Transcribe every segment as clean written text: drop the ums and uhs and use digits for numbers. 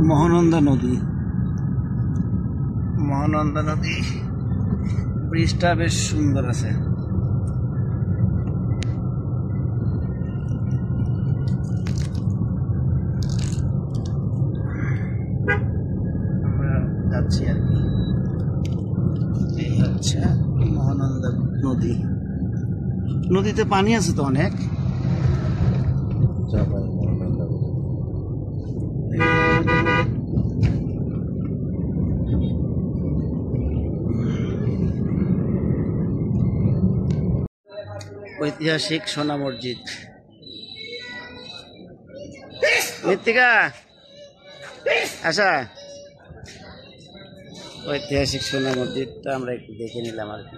মহানন্দা নদী, মহানন্দা নদী ব্রিজটা বেশ সুন্দর আছে। আমরা যাচ্ছি আর কি। এই হচ্ছে মহানন্দা নদী। নদীতে পানি আছে তো অনেক। ঐতিহাসিক সোনা মসজিদ। মৃত্তিকা আচ্ছা, ঐতিহাসিক সোনা মসজিদটা আমরা একটু দেখে নিলাম আর কি।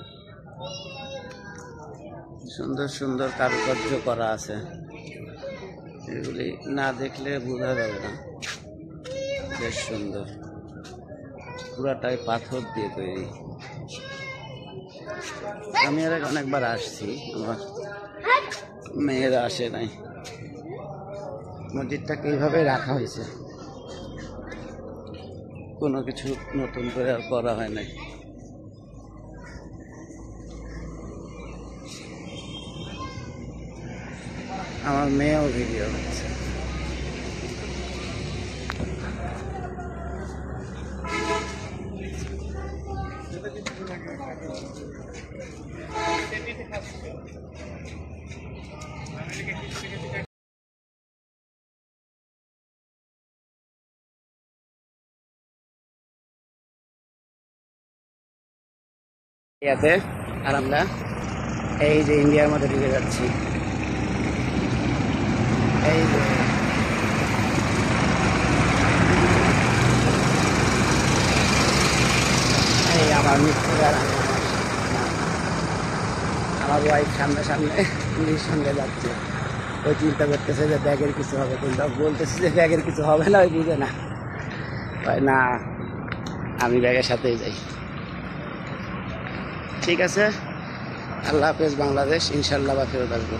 সুন্দর সুন্দর কারুকার্য করা আছে, এগুলি না দেখলে বোঝা যাবে না। বেশ সুন্দর, পুরাটাই পাথর দিয়ে তৈরি। আমি আর অনেকবার আসছি, আমার মেয়েরা আসে নাই। মসজিদটাকে এইভাবে রাখা হয়েছে, কোনো কিছু নতুন করে আর করা হয় নাই। আমার মেয়েও ভিডিও হচ্ছে। ইয়াতে আর আমরা এই যে ইন্ডিয়ার মধ্যে ঢুকে যাচ্ছি। এই যে এই আমার মিত্র আমার ওয়াইফ সামনে সামনে পুলিশ সঙ্গে যাচ্ছে। ওই চিন্তা করতেছে যে ব্যাগের কিছু হবে, কিন্তু বলতেছে যে ব্যাগের কিছু হবে না, ওই বুঝে না। না, আমি ব্যাগের সাথেই যাই। ঠিক আছে, আল্লাহ হাফেজ বাংলাদেশ, ইনশাল্লাহ বা ফেরত আসবো।